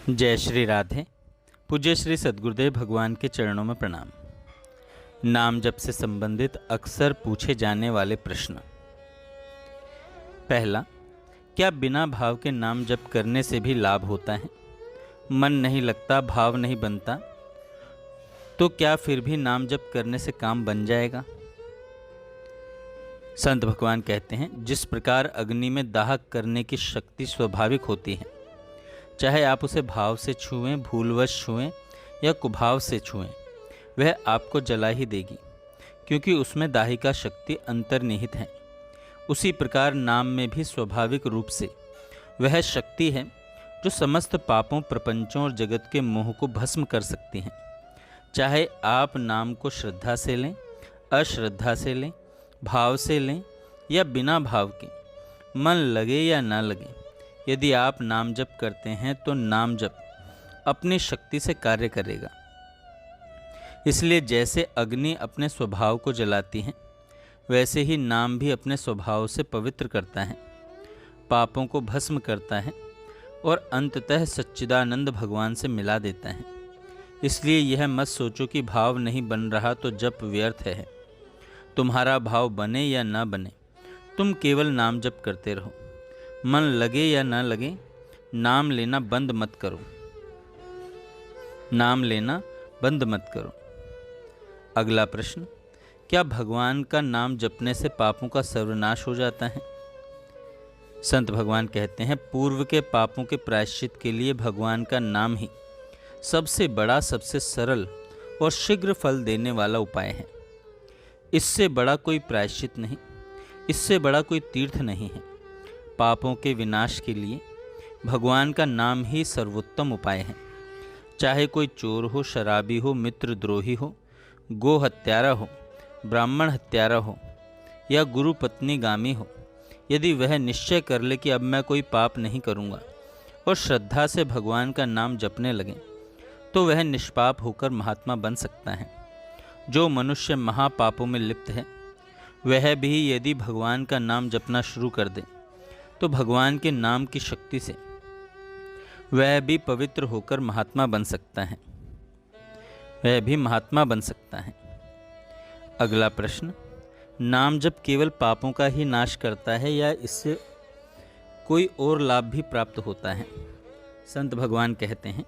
जय श्री राधे। पूज्य श्री सद्गुरुदेव भगवान के चरणों में प्रणाम। नाम जप से संबंधित अक्सर पूछे जाने वाले प्रश्न। पहला, क्या बिना भाव के नाम जप करने से भी लाभ होता है? मन नहीं लगता, भाव नहीं बनता, तो क्या फिर भी नाम जप करने से काम बन जाएगा? संत भगवान कहते हैं, जिस प्रकार अग्नि में दाहक करने की शक्ति स्वाभाविक होती है, चाहे आप उसे भाव से छुएं, भूलवश छुएं या कुभाव से छुएं, वह आपको जला ही देगी, क्योंकि उसमें दाहिका शक्ति अंतर्निहित है। उसी प्रकार नाम में भी स्वाभाविक रूप से वह शक्ति है जो समस्त पापों, प्रपंचों और जगत के मोह को भस्म कर सकती है। चाहे आप नाम को श्रद्धा से लें, अश्रद्धा से लें, भाव से लें या बिना भाव के, मन लगे या ना लगे, यदि आप नाम जप करते हैं तो नाम जप अपनी शक्ति से कार्य करेगा। इसलिए जैसे अग्नि अपने स्वभाव को जलाती है, वैसे ही नाम भी अपने स्वभाव से पवित्र करता है, पापों को भस्म करता है और अंततः सच्चिदानंद भगवान से मिला देता है। इसलिए यह मत सोचो कि भाव नहीं बन रहा तो जप व्यर्थ है। तुम्हारा भाव बने या ना बने, तुम केवल नाम जप करते रहो। मन लगे या न लगे, नाम लेना बंद मत करो। नाम लेना बंद मत करो। अगला प्रश्न, क्या भगवान का नाम जपने से पापों का सर्वनाश हो जाता है? संत भगवान कहते हैं, पूर्व के पापों के प्रायश्चित के लिए भगवान का नाम ही सबसे बड़ा, सबसे सरल और शीघ्र फल देने वाला उपाय है। इससे बड़ा कोई प्रायश्चित नहीं, इससे बड़ा कोई तीर्थ नहीं है। पापों के विनाश के लिए भगवान का नाम ही सर्वोत्तम उपाय है। चाहे कोई चोर हो, शराबी हो, मित्रद्रोही हो, गो हत्यारा हो, ब्राह्मण हत्यारा हो या गुरु पत्नी गामी हो, यदि वह निश्चय कर ले कि अब मैं कोई पाप नहीं करूँगा और श्रद्धा से भगवान का नाम जपने लगे, तो वह निष्पाप होकर महात्मा बन सकता है। जो मनुष्य महापापों में लिप्त है, वह भी यदि भगवान का नाम जपना शुरू कर दे, तो भगवान के नाम की शक्ति से वह भी पवित्र होकर महात्मा बन सकता है। वह भी महात्मा बन सकता है। अगला प्रश्न, नाम जप केवल पापों का ही नाश करता है या इससे कोई और लाभ भी प्राप्त होता है? संत भगवान कहते हैं,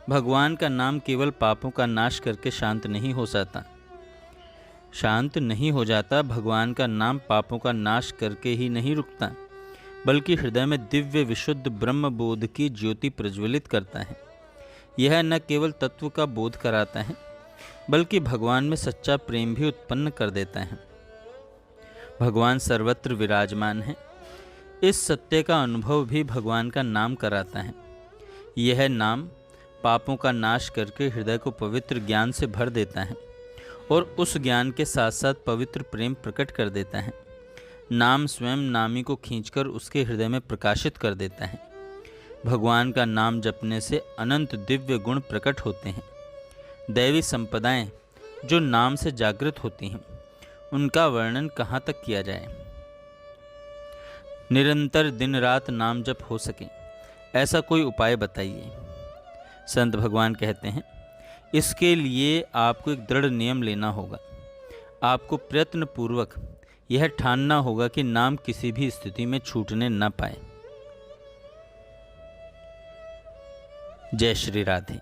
भगवान का नाम केवल पापों का नाश करके शांत नहीं हो जाता। भगवान का नाम पापों का नाश करके ही नहीं रुकता, बल्कि हृदय में दिव्य विशुद्ध ब्रह्म बोध की ज्योति प्रज्वलित करता है। यह न केवल तत्व का बोध कराता है, बल्कि भगवान में सच्चा प्रेम भी उत्पन्न कर देता है। भगवान सर्वत्र विराजमान है, इस सत्य का अनुभव भी भगवान का नाम कराता है। यह नाम पापों का नाश करके हृदय को पवित्र ज्ञान से भर देता है और उस ज्ञान के साथ साथ पवित्र प्रेम प्रकट कर देता है। नाम स्वयं नामी को खींचकर उसके हृदय में प्रकाशित कर देता है। भगवान का नाम जपने से अनंत दिव्य गुण प्रकट होते हैं। दैवी संपदाएं जो नाम से जागृत होती हैं, उनका वर्णन कहाँ तक किया जाए। निरंतर दिन रात नाम जप हो सके, ऐसा कोई उपाय बताइए। संत भगवान कहते हैं, इसके लिए आपको एक दृढ़ नियम लेना होगा। आपको प्रयत्नपूर्वक यह ठानना होगा कि नाम किसी भी स्थिति में छूटने न पाए। जय श्री राधे।